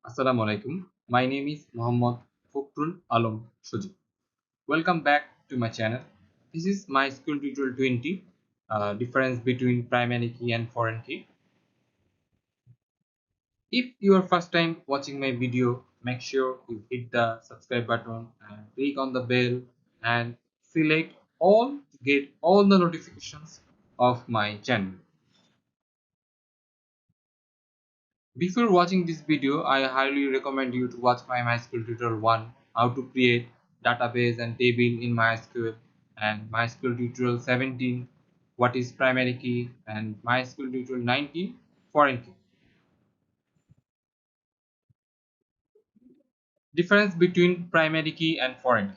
Assalamu alaikum. My name is Muhammad Fukrul Alam Sujib. Welcome back to my channel. This is my school tutorial 20, difference between primary key and foreign key. If you are first time watching my video, make sure you hit the subscribe button and click on the bell and select all to get all the notifications of my channel. Before watching this video, I highly recommend you to watch my MySQL tutorial 1, how to create database and table in MySQL, and MySQL tutorial 17, what is primary key, and MySQL tutorial 19, foreign key. Difference between primary key and foreign key.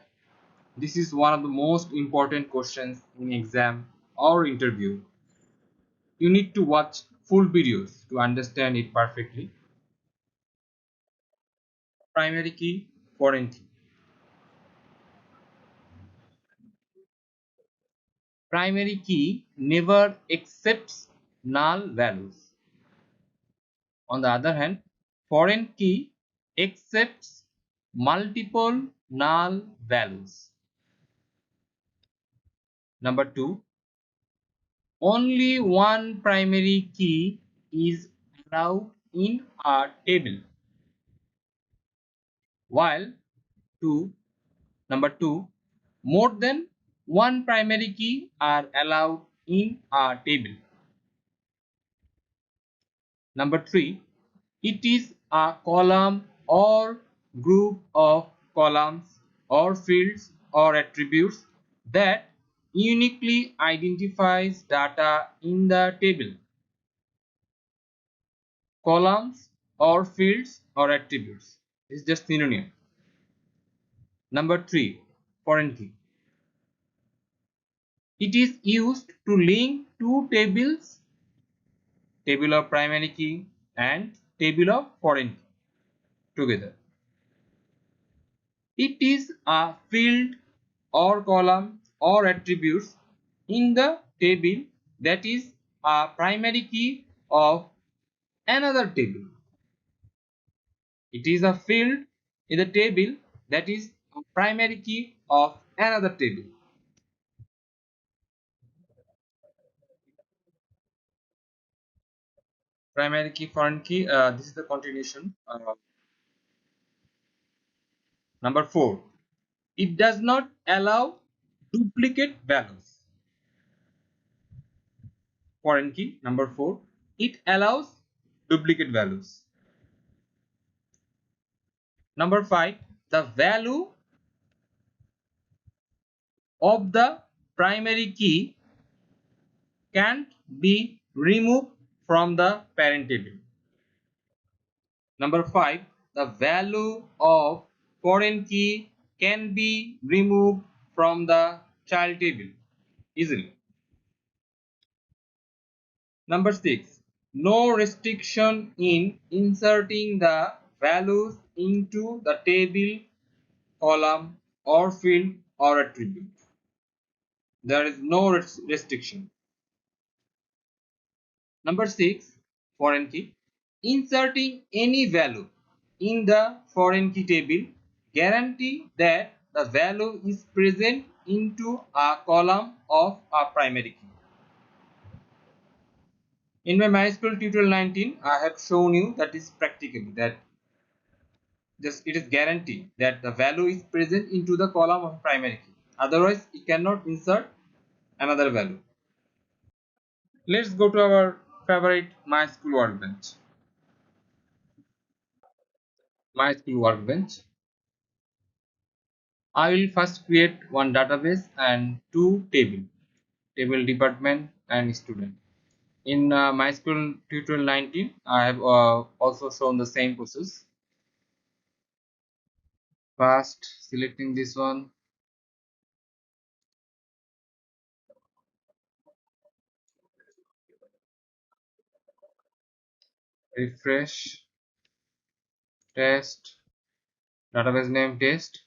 This is one of the most important questions in exam or interview. You need to watch full videos to understand it perfectly. Primary key, foreign key. Primary key never accepts null values. On the other hand, foreign key accepts multiple null values. Number 2, only one primary key is allowed in a table, while number 2, more than one primary key are allowed in a table. Number 3, it is a column or group of columns or fields or attributes that uniquely identifies data in the table. Columns or fields or attributes is just synonym. Number 3, foreign key. It is used to link two tables, table of primary key and table of foreign key together. It is a field or column or attributes in the table that is a primary key of another table. It is a field in the table that is a primary key of another table. Primary key, foreign key, this is the continuation. Number 4, it does not allow duplicate values. Foreign key, number 4, it allows duplicate values. Number 5, the value of the primary key can't be removed from the parent table. Number 5, the value of foreign key can be removed from the child table easily. Number 6, no restriction in inserting the values into the table, column or field or attribute. There is no restriction. Number 6, foreign key. Inserting any value in the foreign key table guarantee that the value is present into a column of a primary key. In my MySQL tutorial 19, I have shown you that is practically that it is guaranteed that the value is present into the column of primary key. Otherwise, it cannot insert another value. Let's go to our favorite MySQL workbench. MySQL workbench. I will first create one database and two table department and student. In MySQL tutorial 19, I have also shown the same process. First, selecting this one, refresh, test, database name test,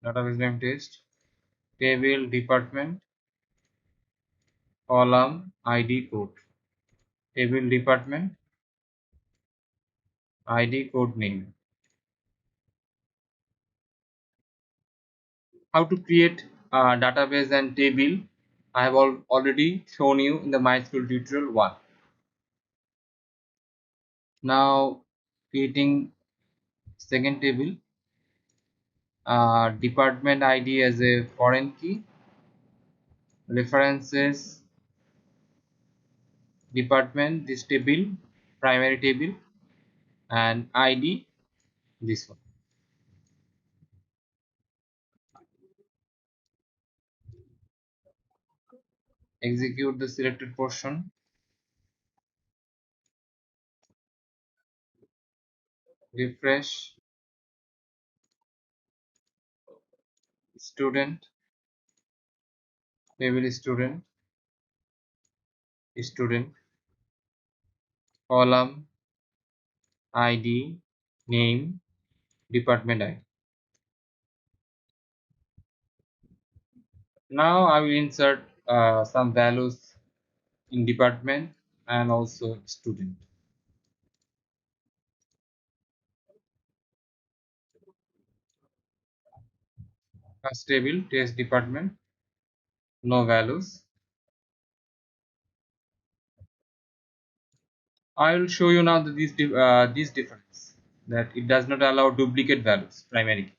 database name table department, column ID code, table department, ID code name. How to create a database and table, I have already shown you in the MySQL tutorial 1. Now creating second table, department ID as a foreign key, references department, this table, primary table, and ID, this one. Execute the selected portion, refresh, student, table student, student, column, ID, name, department ID. Now I will insert some values in department and also student. First table, test department, no values. I will show you now this difference, that it does not allow duplicate values primary.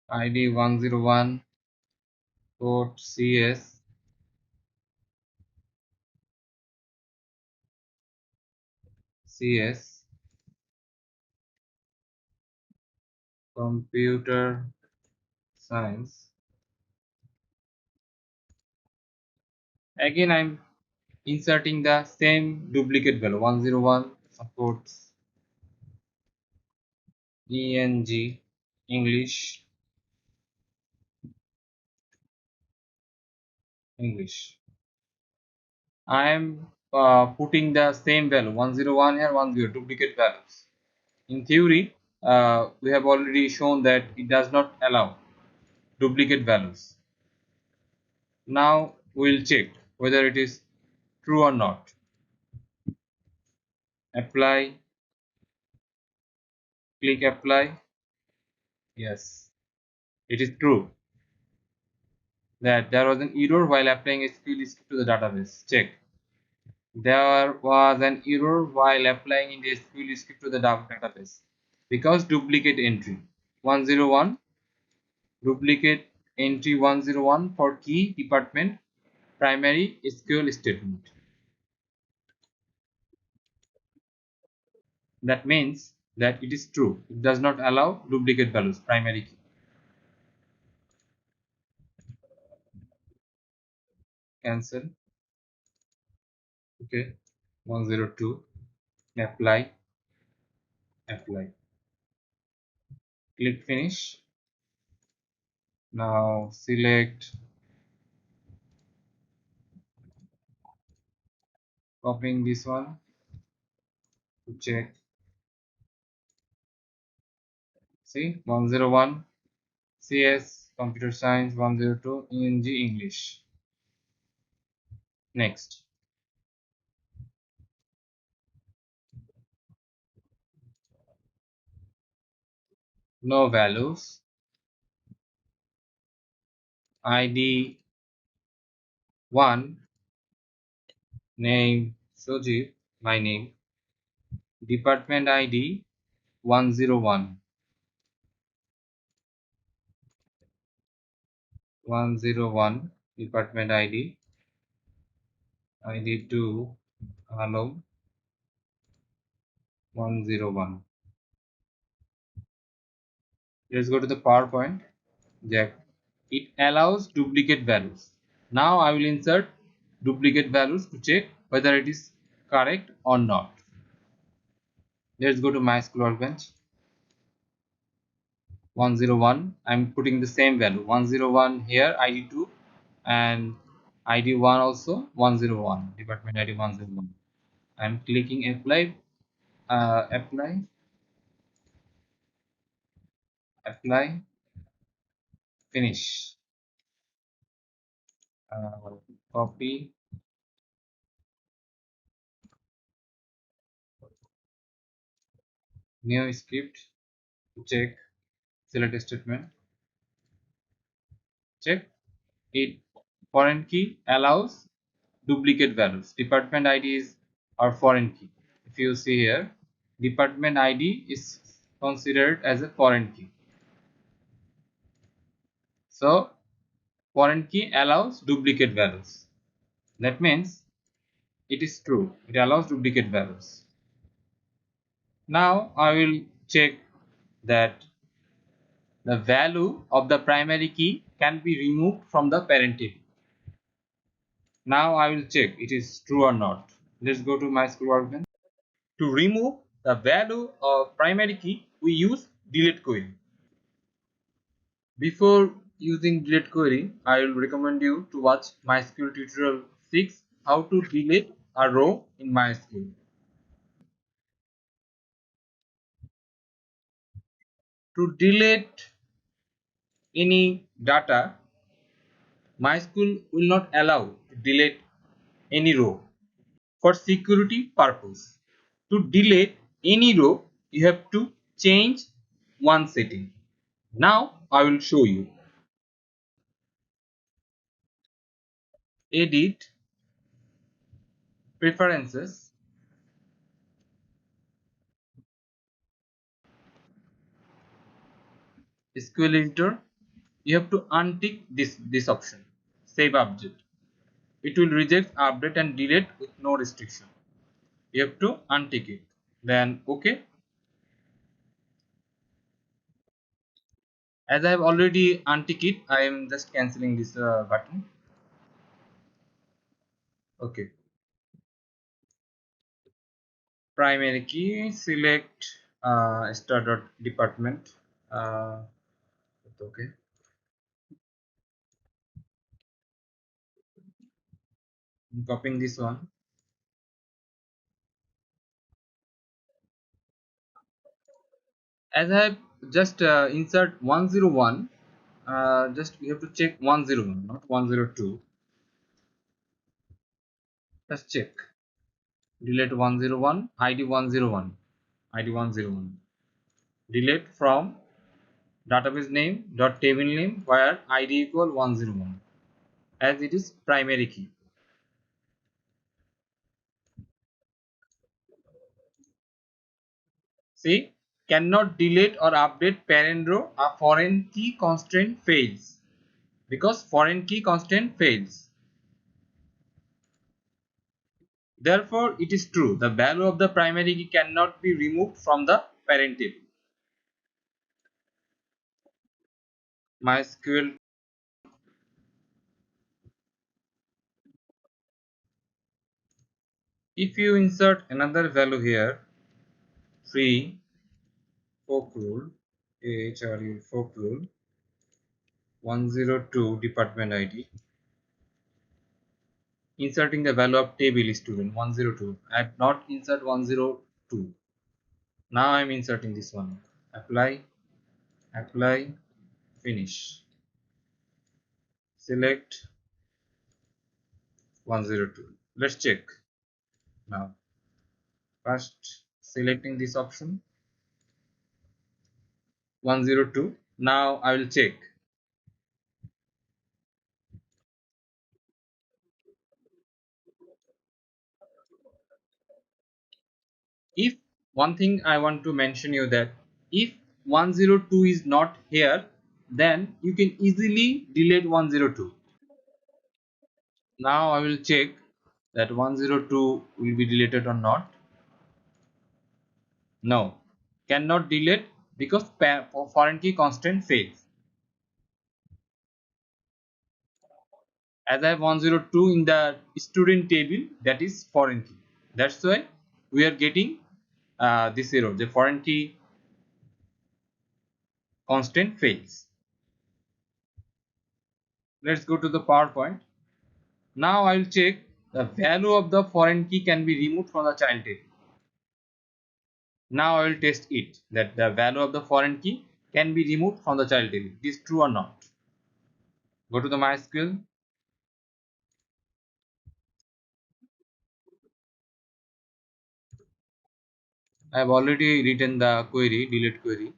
ID 101, port CS, CS, computer science. Again I'm inserting the same duplicate value 101, supports ENG, English, English. I am putting the same value 101 here, 10 duplicate values. In theory, we have already shown that it does not allow duplicate values. Now we will check whether it is true or not. Apply, click apply. Yes, it is true that there was an error while applying SQL script to the database. Check. There was an error while applying in the SQL script to the database because duplicate entry 101, duplicate entry 101 for key department primary SQL statement. That means that it is true. It does not allow duplicate values primary key. Cancel. Okay. 102. Apply. Apply. Click finish. Now select, copying this one to check. See 101 CS computer science, 102 ENG English. Next. No values. ID 1, name Sojit, my name. Department ID 101, 101 department ID. ID 2, hello, 101. Let's go to the PowerPoint. Jack. It allows duplicate values. Now I will insert duplicate values to check whether it is correct or not. Let's go to MySQL Workbench. 101. I'm putting the same value 101 here, ID 2, and ID 1 also 101, department ID 101. I'm clicking apply, apply, apply, finish. Copy new script, check, select statement, check it. Foreign key allows duplicate values. Department ID is our foreign key. If you see here, department ID is considered as a foreign key. So foreign key allows duplicate values. That means it is true. It allows duplicate values. Now I will check that the value of the primary key can be removed from the parent table. Now I will check it is true or not. Let's go to MySQL Workbench. To remove the value of primary key, we use delete query. Before using delete query, I will recommend you to watch MySQL tutorial 6, how to delete a row in MySQL. To delete any data, MySQL will not allow to delete any row for security purpose. To delete any row, you have to change one setting. Now I will show you. Edit, preferences, SQL editor. You have to untick this option, save update. It will reject update and delete with no restriction. You have to untick it. Then OK. As I have already untick it, I am just cancelling this button. OK. Primary key, select star department. Okay. I'm copying this one. As I have just insert 101, just we have to check 101, not 102. Just check. Delete 101, ID 101, ID 101. Delete from database name dot table name where ID equal 101, as it is primary key. See, cannot delete or update parent row. A foreign key constraint fails because foreign key constraint fails. Therefore, it is true the value of the primary key cannot be removed from the parent table. MySQL. If you insert another value here, free folklore, AHRU folklore 102 department ID, inserting the value of table student 102. I have not insert 102. Now I am inserting this one. Apply, apply, finish. Select 102. Let's check now. First selecting this option 102. Now I will check. If one thing I want to mention you that if 102 is not here, then you can easily delete 102. Now I will check that 102 will be deleted or not. No, cannot delete because foreign key constraint fails. As I have 102 in the student table, that is foreign key. That's why we are getting this error. The foreign key constraint fails. Let's go to the PowerPoint. Now I will check the value of the foreign key can be removed from the child table. Now I will test it that the value of the foreign key can be removed from the child table. Is true or not? Go to the MySQL. I have already written the query, delete query.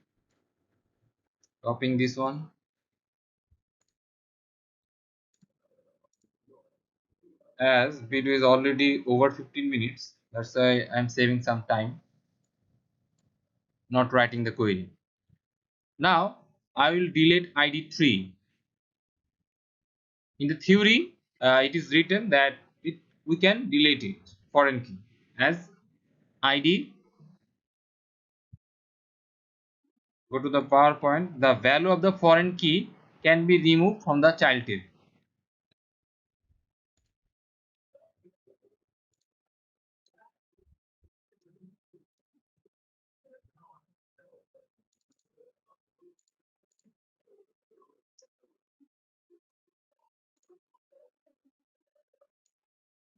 Copying this one. As video is already over 15 minutes, that's why I'm saving some time not writing the query. Now I will delete id 3. In the theory, it is written that we can delete it foreign key as id. Go to the PowerPoint. The value of the foreign key can be removed from the child table.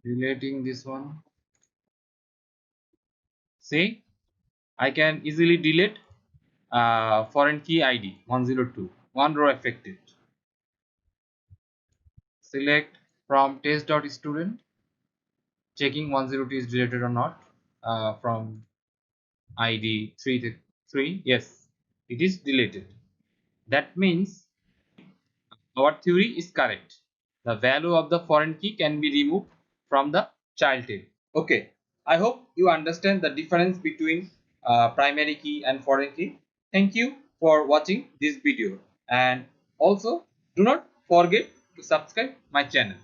Deleting this one. See, I can easily delete foreign key id 102. One row affected. Select from test.student, checking 102 is deleted or not. From id 3. Yes, it is deleted. That means our theory is correct. The value of the foreign key can be removed from the child table. Okay, I hope you understand the difference between primary key and foreign key. Thank you for watching this video, and also do not forget to subscribe my channel.